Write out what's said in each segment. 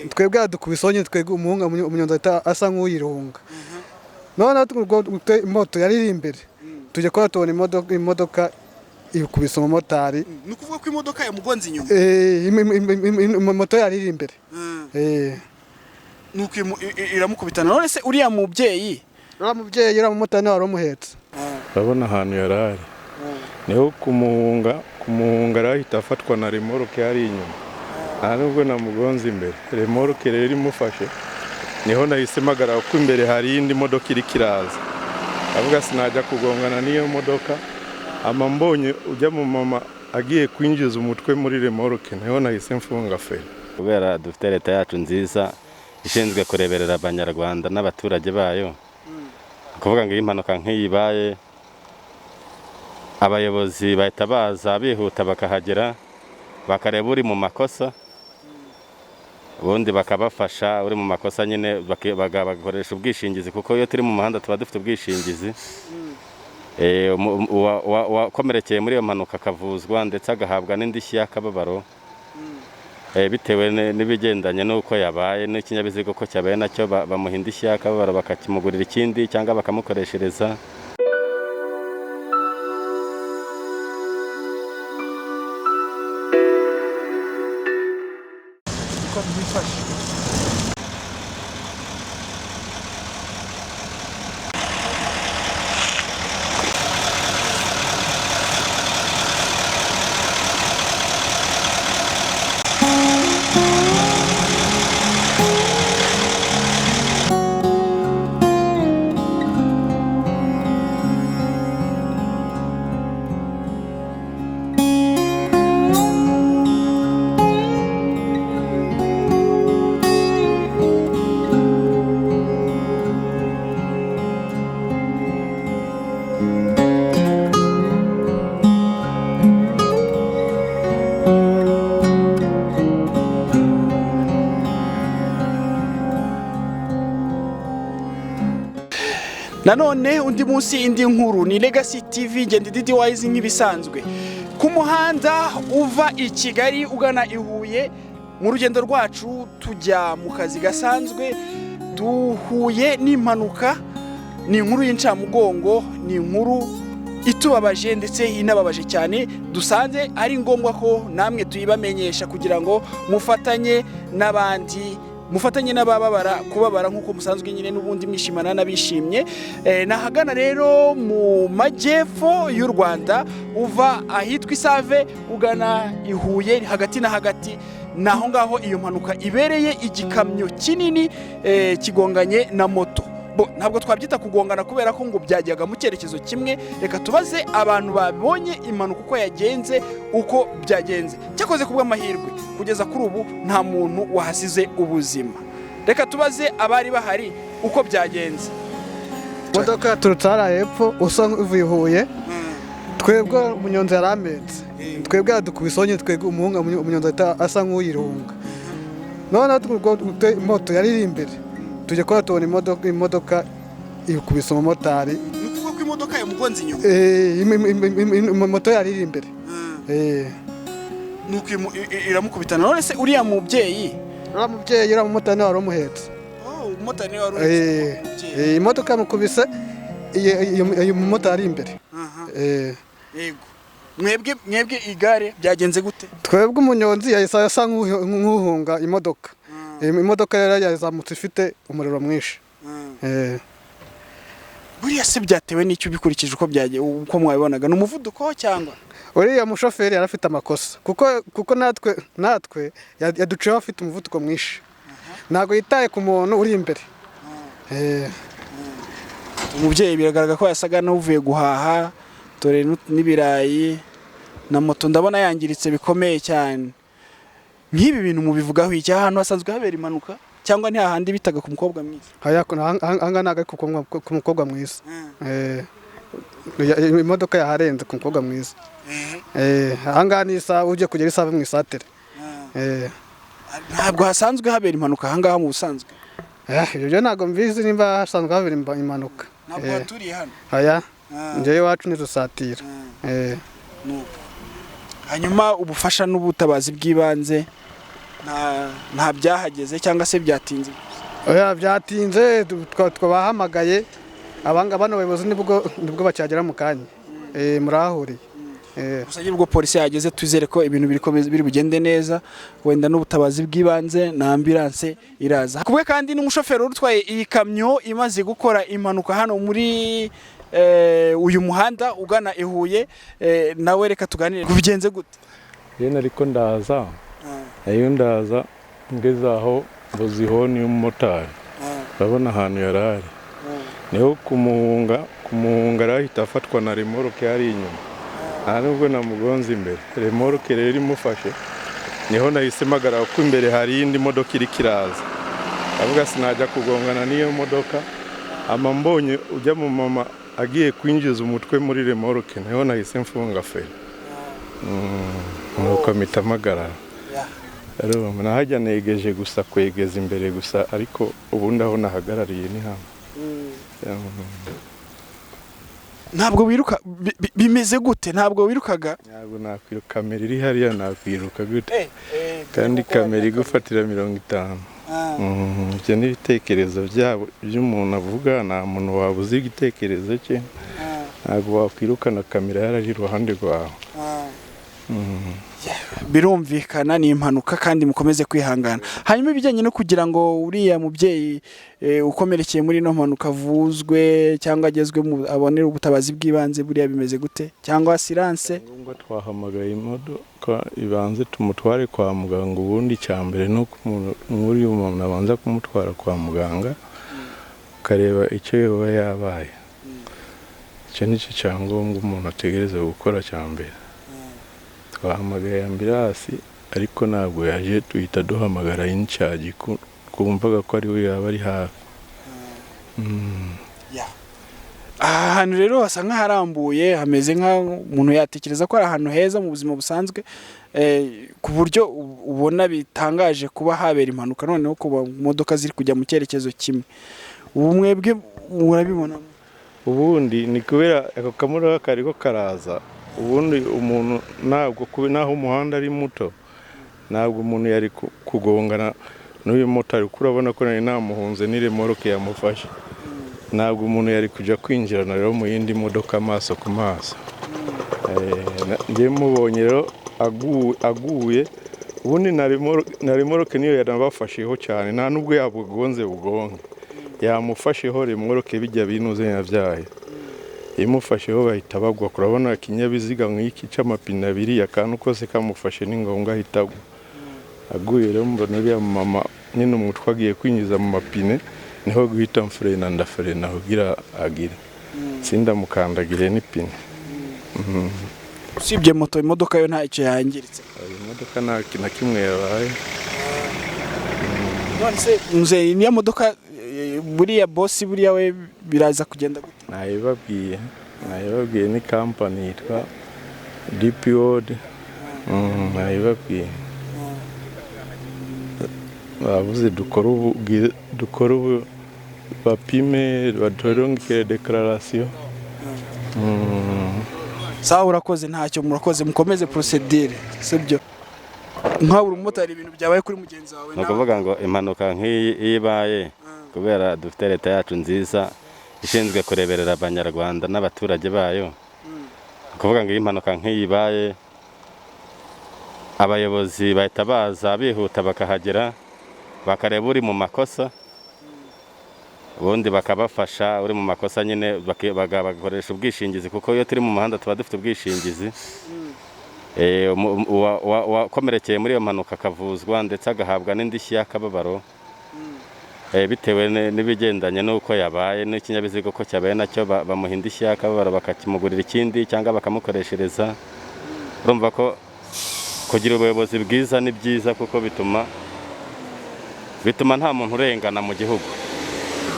twebwe adukubisonye twebwe umuhunga umunyonzi asa nk'uyirunga none moto yari imbere tujye kwa tubona imodoka ikubise umumotari ni ukuvuga ko imodoka yamugonze inyuma moto yari imbere nuko iramukubitana none se uriya mubyeyi uriya mumotari nawe waramuhetse urabona ahantu yarari niho kumuhunga arahita afatwa na remoroke yari inyuma nta nubwo namugonze imbere remoroke rero imufashe niho nahise mpagara ko imbere hari indi modoka iri kiraza avuga sinajya kugongana n'iyo modoka ama mbonye ujya mu mama agiye kwinjiza umutwe muri remoroke niho nahise mfunga feri kubera dufite leta yacu nziza ishinzwe kureberera abanyarwanda n'abaturage bayo kuvuga ngo impanuka nk'iyibaye abayobozi bahita baza bihuta bakahagera bakareba uri mu makosa ubundi bakabafasha uri mu makosa nyine bagakoresha ubwishingizi kuko iyo turi mu muhanda tuba dufite ubwishingizi wakomerekeye muri iyo mpanuka akavuzwa ndetse agahabwa n'indishyi y'akababaro bitewe n'ibigendanye n'uko yabaye n'ikinyabiziga ko cyabaye nacyo bamuha indishyi y'akababaro bakakimugurira ikindi cyangwa bakamukoreshereza nanone undi munsi indi nkuru ni Legacy TV ngende didi wise nk'ibisanzwe ku muhanda uva i Kigali ugana i Huye mu rugendo rwacu tujya mu kazi gasanzwe duhuye n'impanuka ni inkuru y'incamugongo ni inkuru itubabaje ndetse inababaje cyane dusanze ari ngombwa ko namwe tuyibamenyesha kugira ngo mufatanye n'abandi mufatanye n'abababara kubabara nkuko musanzwe nyine n'ubundi mwishimana nabishimye nahagana rero mu majyepfo y'u Rwanda uva ahitwa Isave ugana i Huye hagati na hagati naho ngaho iyo mpanuka ibereye igikamyo kinini kigonganye na moto ntabwo twabyita kugongana kubera ko ngo byajyaga mu cyerekezo kimwe reka tubaze abantu babonye impanuka uko yagenze uko byagenze cyakoze kubw'amahirwe kugeza kuri ubu nta muntu wahasize ubuzima reka tubaze abari bahari uko byagenze imodoka yaturutse hariya hepfo usa nk'uvuye Huye twebwe umunyonzi yarametse twebwe adukubisonye twebwe umuhunga umunyonzi asa nk'uyirunga none moto yari imbere tujye kwa tubona imodoka ikubise umumotari ni ukuvuga ko imodoka yamugonze inyuma moto yari imbere nuko iramukubitana none se uriya mubyeyi uriya mumotari nawe waramuhetse umumotari nawe waruhetse imodoka yamukubise iyo mumotari imbere yego mwebwe igare byagenze gute twebwe umunyonzi yahise asa nk'uhunga imodoka imodoka yari yazamutse ifite umuriro mwinshi buriya se byatewe n'icyo bikurikije uko mwabibonaga ni umuvuduko cyangwa uriya mushoferi yari afite amakosa kuko natwe yaduciyeho afite umuvuduko mwinshi ntabwo yitaye ku muntu uri imbere umubyeyi biragaragara ko yasaga n'uvuye guhaha dore n'ibirayi na moto ndabona yangiritse bikomeye cyane nk'ibi bintu mubivugaho iki ahantu hasanzwe habera impanuka cyangwa ni hahandi bitaga ku mukobwa mwiza aha ntabwo ari ku mukobwa mwiza imodoka yaharenze ku mukobwa mwiza aha ngaha ni isaha ujye kugera isaha mu isatere ntabwo hasanzwe habera impanuka aha ngaha mu busanzwe ibyo ntabwo mbizi nimba hasanzwe habera impanuka ntabwo waturiye hano njyewe iwacu ntirusatira hanyuma ubufasha n'ubutabazi bw'ibanze nta byahageze cyangwa se byatinze? oya byatinze twabahamagaye bano bayobozi nibwo bacyagera mu kanya murahuriye. Gusa ubwo polisi yageze twizere ko ibintu biri bugende neza, wenda n'ubutabazi bw'ibanze na ambulance iraza. Kubwe kandi n'umushoferi utwaye iyi kamyo imaze gukora impanuka hano muri uyu muhanda ugana i Huye, nawe reka tuganire kubigenze gute. Yena ariko ndaza ngeze aho mbuziho ni umumotari, urabona ahantu yarari niho kumuhunga arahita afatwa na remoroke yari inyuma, nta nubwo namugonze imbere, remoroke rero imufashe niho nahise mpagara ko imbere hari indi modoka iri kiraza, avuga sinajya kugongana n'iyo modoka, mbonye ujya mu mama agiye kwinjiza umutwe muri remoroke niho nahise mfunga feri, nuko mpita mpagarara. Nahajya negeje gusa kwegeza imbere gusa, ariko ubundi aho nahagarariye ni hano. Ntabwo wiruka bimeze gute? Ntabwo wirukaga? Ntabwo nakwiruka, kamera iri hariya nakwiruka gute? Kandi kamera igufatira 50. Ibyo ni ibitekerezo byabo by'umuntu avuga, nta muntu wabuze igitekerezo cye, ntabwo wakwirukana kamera yarari iruhande rwawe. Birumvikana ni impanuka kandi mukomeze kwihangana. Hanyuma ibijyanye no kugira ngo uriya mubyeyi ukomerekeye muri no mpanuka avuzwe cyangwa agezwe abonera ubutabazi bw'ibanze, buriya bimeze gute? Cyangwa assurance? Ngombwa twahamagaye imodoka ibanze tumutware kwa muganga, ubundi cyambere no muri umuntu abanza kumutwara kwa muganga kareba icyo yoba yabaye. Icyo ni cyo cyangombwa umuntu ategereza gukora cyambere. Twahamagaye ambulance ariko ntabwo yaje, tuhita duhamagara incharge kumvaga ko ari we yaba ari hafi. Ahantu rero hasa nk'aharambuye, hameze nk'umuntu yatekereza ko ari ahantu heza mu buzima busanzwe, ku buryo ubona bitangaje kuba habera impanuka noneho kuba imodoka ziri kujya mu cyerekezo kimwe. Ubu mwebwe murabibona? Ubundi ni kubera ako kamura kariko karaza, ubundi umuntu ntabwo naho umuhanda ari muto, ntabwo umuntu yari kugongana n'uyu motari, kurabona ko nta muhunze ni remoroke yamufashe, ntabwo umuntu yari kujya kwinjirana rero mu yindi modoka amaso ku maso. Ngiye mubonye rero aguye, ubundi na remoroke niyo yanabafasheho cyane, nta nubwo yabugonze yamufasheho remoroke bijya binuze yabyaye, imufasheho bahita bagwa. Kurabona ikinyabiziga nk'iki cy'amapine abiri, akantu kose kamufashe ni ngombwa ahita agwa. Aguye rero mbona uriya mama nyine umutwe agiye kwinjiza mu mapine, niho guhita mfurena ndafurena kugira agire, sindamukandagire n'ipine. Usibye moto, imodoka yo nta icyo yangiritse? Imodoka nta kintu na kimwe yabaye. None se mzee, niya modoka buriya boss buriya we biraza kugenda gute? Nayibabwiye ni company yitwa DPO. Nayibabwiye bavuze dukora ubu bapime badoronke declaration. Sawa, urakoze, ntacyo murakoze, mukomeze procedure, sibyo? Nka uri umumotari ibintu byabaye kuri mugenzi wawe, no kuvuga ngo impanuka nk'iyi ibaye kubera dufite leta yacu nziza ishinzwe kureberera abanyarwanda n'abaturage bayo. Kuvuga ngo iyi mpanuka nk'iyi ibaye, abayobozi bahita baza bihuta bakahagera, bakareba uri mu makosa, ubundi bakabafasha. Uri mu makosa nyine bagakoresha ubwishingizi, kuko iyo turi mu muhanda tuba dufite ubwishingizi. Wakomerekeye muri iyo mpanuka akavuzwa ndetse agahabwa n'indishyi y'akababaro, bitewe n'ibigendanye n'uko yabaye n'ikinyabiziga ko cyabaye nacyo, bamuha indishyi y'akababaro bakakimugurira ikindi cyangwa bakamukoreshereza. Urumva ko kugira ubuyobozi bwiza ni byiza, kuko bituma nta muntu urengana mu gihugu.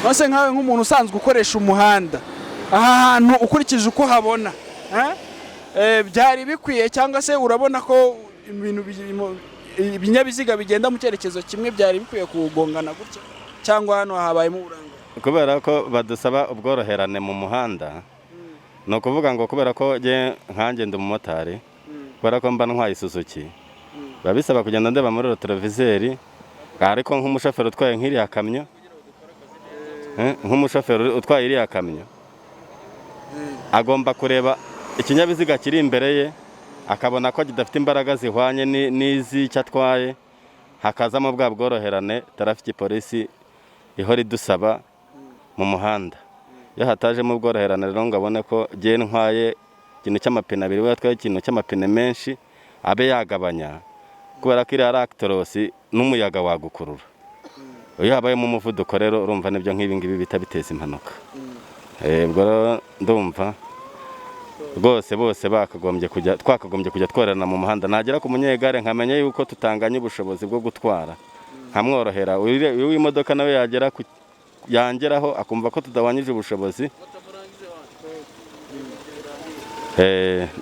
Nose nkawe nk'umuntu usanzwe ukoresha umuhanda, aha hantu ukurikije uko habona, byari bikwiye cyangwa se urabona ko ibinyabiziga bigenda mu cyerekezo kimwe byari bikwiye kugongana gutya, cyangwa hano habayemo uburanga? Kubera ko badusaba ubworoherane mu muhanda, no kuvuga ngo kubera ko nkanjye ndi umumotari, kubera ko mba ntwaye Suzuki, biba bisaba kugenda ndeba muri televiseri, ariko nk'umushoferi utwaye nk'iriya kamyo, nk'umushoferi utwaye iriya kamyo agomba kureba ikinyabiziga kiri imbere ye, akabona ko kidafite imbaraga zihwanye n'iz'icyo atwaye, hakazamo bwa bworoherane traffic polisi ihora idusaba mu muhanda. Iyo hatajemo ubworoherane rero ngo abone ko giye ntwaye ikintu cy'amapine abiri, we yatwaye ikintu cy'amapine menshi, abe yagabanya, kubera ko iriya ari actorosi n'umuyaga wagukurura. Iyo habayemo umuvuduko rero urumva nibyo nk'ibi ngibi bita biteza impanuka. Ubwo rero ndumva rwose bose twakagombye kujya tworana mu muhanda, nagera ku munyegare nkamenya yuko tutanganye ubushobozi bwo gutwara, nkamworohera. Uyu w'imodoka nawe yangeraho akumva ko tudawanyije ubushobozi.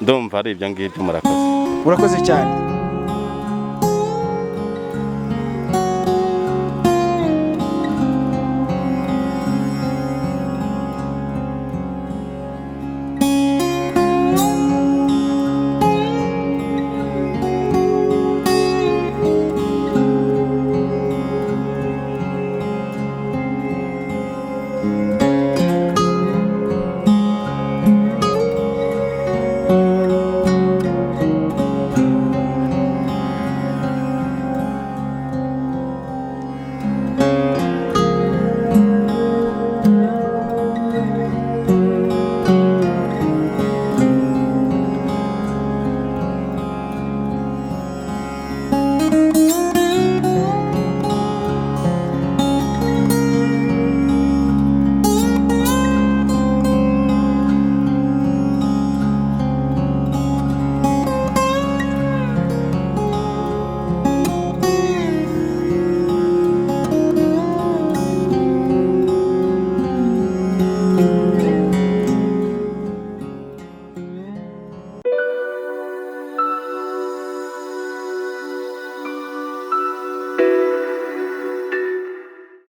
Ndumva ari ibyo ngibyo. Murakoze cyane.